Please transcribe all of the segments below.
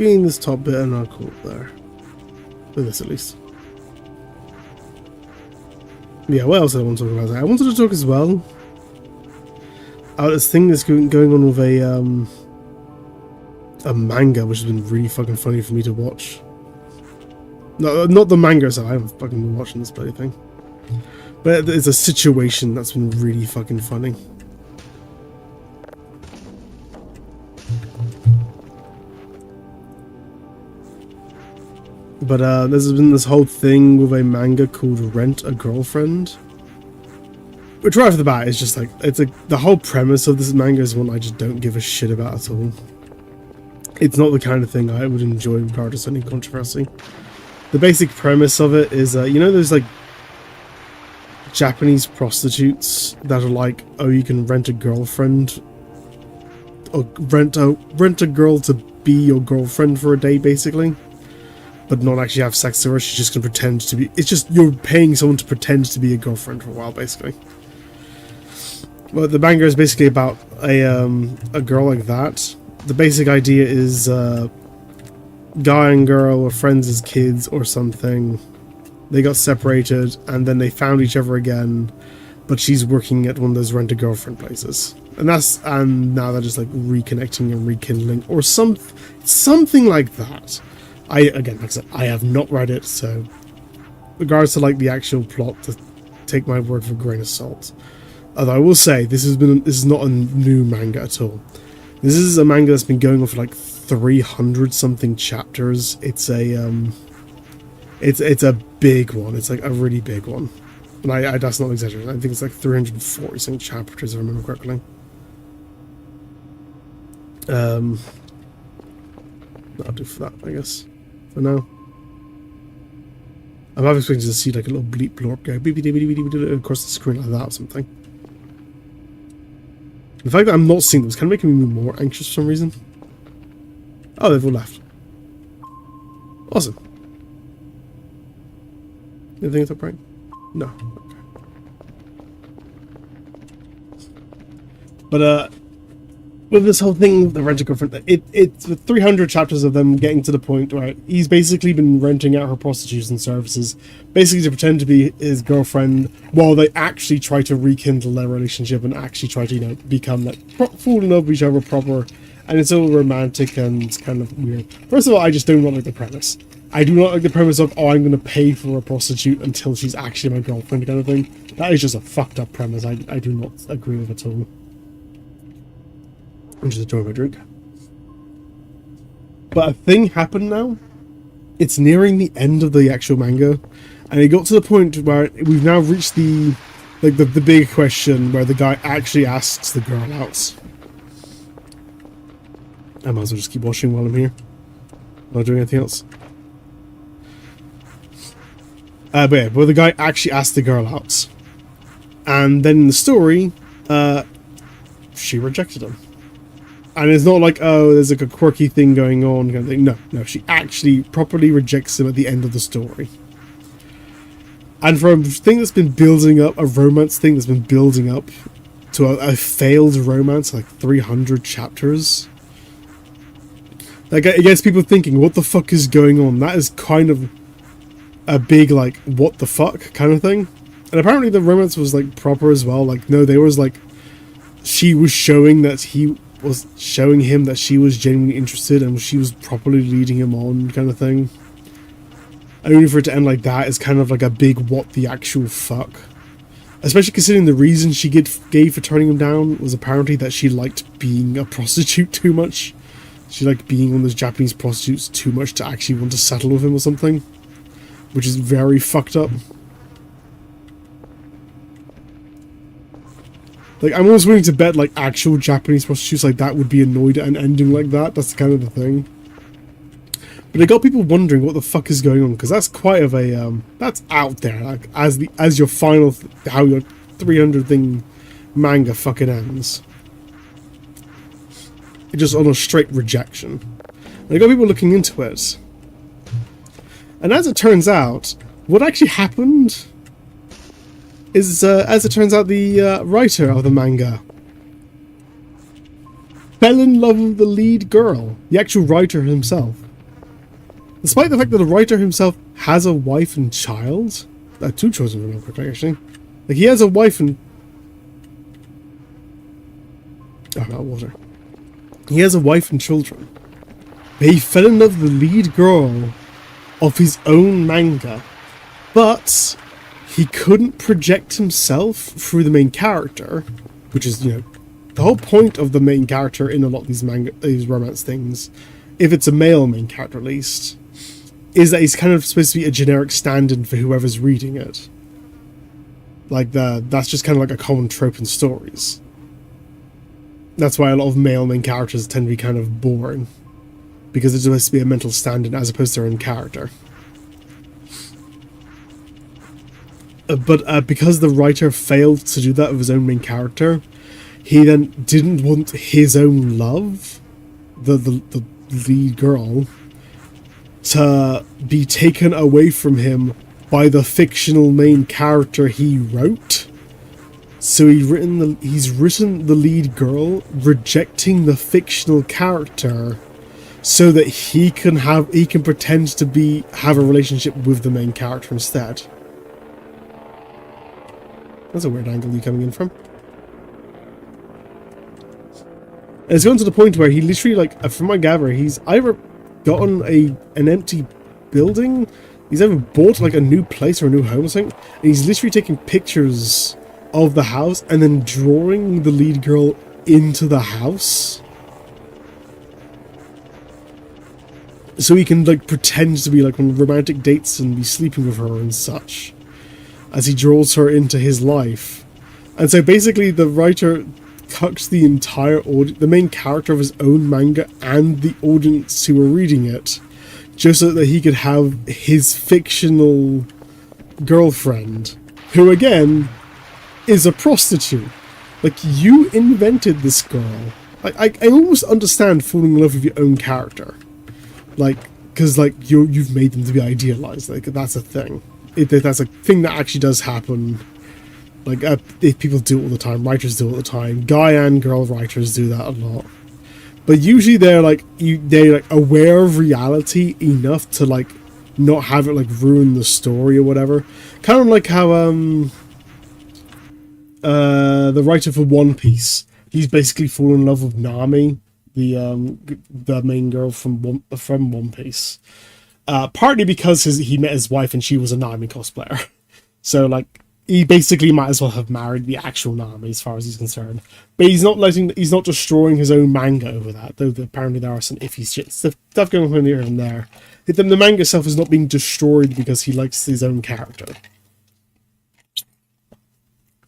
clean this top bit and I'll call it there. For this at least. Yeah, what else did I want to talk about? I wanted to talk as well about this thing that's going on with a manga, which has been really fucking funny for me to watch. No, not the manga, so I haven't fucking been watching this bloody thing. But it's a situation that's been really fucking funny. But there's been this whole thing with a manga called RentAGirlfriend, which right off the bat is just like, the whole premise of this manga is one I just don't give a shit about at all. It's not the kind of thing I would enjoy regardless of any controversy. The basic premise of it is, you know those like Japanese prostitutes that are like, oh, you can rent a girlfriend or rent a girl to be your girlfriend for a day, basically, but not actually have sex with her. She's just gonna pretend to be. It's just you're paying someone to pretend to be a girlfriend for a while, basically. Well, the manga is basically about a girl like that. The basic idea is guy and girl were friends as kids or something. They got separated and then they found each other again, but she's working at one of those rent-a-girlfriend places, and now they're just like reconnecting and rekindling or something like that. Again, like I said, I have not read it, so regards to like the actual plot, to take my word for a grain of salt. Although I will say this is not a new manga at all. This is a manga that's been going on for like 300 something chapters. It's a big one. It's like a really big one. And I that's not exaggerating. I think it's like 340 something chapters, if I remember correctly. That'll do for that, I guess. For now. I'm half expecting to see like a little bleep blorp go beep beep beep beep beep across the screen like that or something. The fact that I'm not seeing them is kind of making me more anxious for some reason. Oh, they've all left. Awesome. Anything at right? No. Okay. But with this whole thing, the rent-a-girlfriend, it's 300 chapters of them getting to the point where he's basically been renting out her prostitution services, basically to pretend to be his girlfriend, while they actually try to rekindle their relationship and actually try to, you know, become like fall in love with each other proper, and it's all romantic and it's kind of weird. First of all, I just do not like the premise. I do not like the premise of, oh, I'm going to pay for a prostitute until she's actually my girlfriend kind of thing. That is just a fucked up premise. I do not agree with it at all. I'm just enjoying my drink. But a thing happened now. It's nearing the end of the actual manga, and it got to the point where we've now reached the big question where the guy actually asks the girl out. I might as well just keep watching while I'm here, not doing anything else. But yeah, the guy actually asked the girl out, and then in the story, she rejected him. And it's not like, oh, there's like a quirky thing going on kind of thing. No, she actually properly rejects him at the end of the story. And for a thing that's been building up, a romance thing that's been building up to a failed romance, like 300 chapters, like it gets people thinking, what the fuck is going on? That is kind of a big, like, what the fuck kind of thing. And apparently the romance was like proper as well. Like, no, there was like, she was showing that he was showing him that she was genuinely interested and she was properly leading him on kind of thing. And only for it to end like that is kind of like a big what the actual fuck. Especially considering the reason she gave for turning him down was apparently that she liked being a prostitute too much. She liked being one of those Japanese prostitutes too much to actually want to settle with him or something. Which is very fucked up. Like, I'm almost willing to bet, like, actual Japanese prostitutes like that would be annoyed at an ending like that. That's kind of the thing. But it got people wondering what the fuck is going on, because that's quite of a, that's out there, like, as your final, how your 300 thing manga fucking ends. It's just on a straight rejection. And it got people looking into it. And as it turns out, what actually happened is, as it turns out, the writer of the manga fell in love with the lead girl, the actual writer himself. Despite the fact that the writer himself has a wife and child. Two children, if I remember correctly, actually. Like, he has a wife and... Oh, no, water. He has a wife and children. But he fell in love with the lead girl of his own manga. But he couldn't project himself through the main character, which is, you know, the whole point of the main character in a lot of these romance things, if it's a male main character at least, is that he's kind of supposed to be a generic stand-in for whoever's reading it. Like, that's just kind of like a common trope in stories. That's why a lot of male main characters tend to be kind of boring. Because it's supposed to be a mental stand-in as opposed to their own character. But because the writer failed to do that with his own main character, he then didn't want his own love, the lead girl, to be taken away from him by the fictional main character he wrote. So he's written the lead girl rejecting the fictional character so that he can pretend to have a relationship with the main character instead. That's a weird angle you coming in from. And it's gone to the point where he literally, like, from my gather, he's either gotten an empty building, he's either bought like a new place or a new home or something, and he's literally taking pictures of the house and then drawing the lead girl into the house. So he can, like, pretend to be, like, on romantic dates and be sleeping with her and such, as he draws her into his life. And so basically the writer cucks the entire the main character of his own manga and the audience who were reading it, just so that he could have his fictional girlfriend, who again is a prostitute. Like, you invented this girl. I almost understand falling in love with your own character, like, because, like, you've made them to be idealized. Like, that's a thing. That's a thing that actually does happen. Like, people do it all the time. Writers do it all the time. Guy and girl writers do that a lot. But usually they're like aware of reality enough to, like, not have it, like, ruin the story or whatever. Kind of like how the writer for One Piece, he's basically fallen in love with Nami, the main girl from One Piece. Partly because he met his wife and she was a Nami cosplayer. So, like, he basically might as well have married the actual Nami as far as he's concerned. But he's not destroying his own manga over that, though apparently there are some iffy stuff going on here and there. The manga itself is not being destroyed because he likes his own character.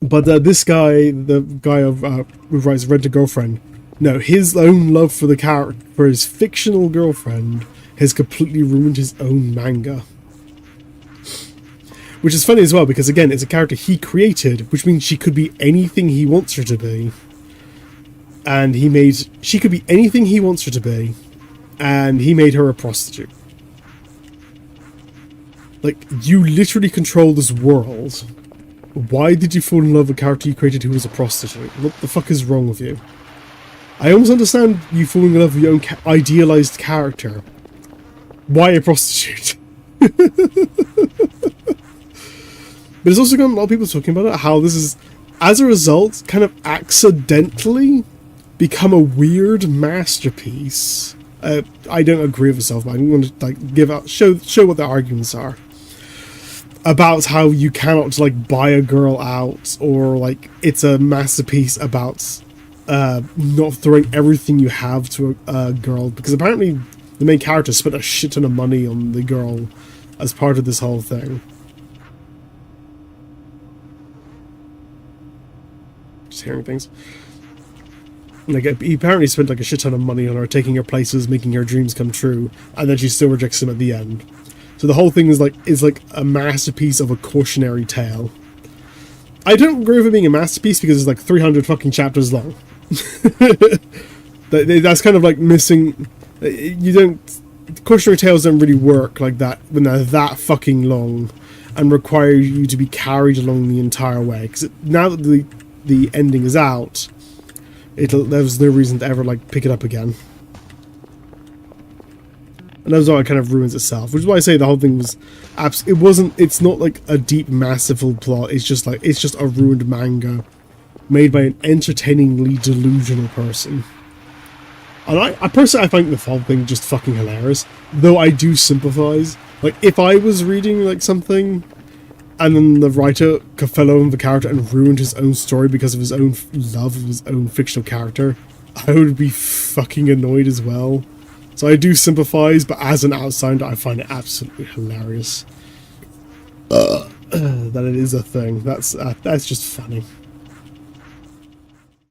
But this guy, the guy who writes RentAGirlfriend, no, his own love for the character, for his fictional girlfriend, has completely ruined his own manga. Which is funny as well, because again, it's a character he created, which means she could be anything he wants her to be. And she could be anything he wants her to be, and he made her a prostitute. Like, you literally control this world. Why did you fall in love with a character you created who was a prostitute? What the fuck is wrong with you? I almost understand you falling in love with your own idealized character. Why a prostitute? But there's also got a lot of people talking about it, how this is, as a result, kind of accidentally become a weird masterpiece. I don't agree with myself, but I'm going to, like, show what the arguments are. About how you cannot, like, buy a girl out, or, like, it's a masterpiece about not throwing everything you have to a girl, because apparently the main character spent a shit ton of money on the girl as part of this whole thing. Just hearing things. Like, he apparently spent, like, a shit ton of money on her, taking her places, making her dreams come true, and then she still rejects him at the end. So the whole thing is like a masterpiece of a cautionary tale. I don't agree with it being a masterpiece because it's like 300 fucking chapters long. That's kind of like missing. Cautionary tales don't really work like that when they're that fucking long and require you to be carried along the entire way. Because now that the ending is out, there's no reason to ever, like, pick it up again. And that's why it kind of ruins itself, which is why I say the whole thing was it's not like a deep, masterful plot. It's just a ruined manga made by an entertainingly delusional person. And I personally, I find the whole thing just fucking hilarious. Though I do sympathize. Like, if I was reading, like, something, and then the writer fell over the character and ruined his own story because of his own love of his own fictional character, I would be fucking annoyed as well. So I do sympathize, but as an outsider, I find it absolutely hilarious. That it is a thing. That's just funny.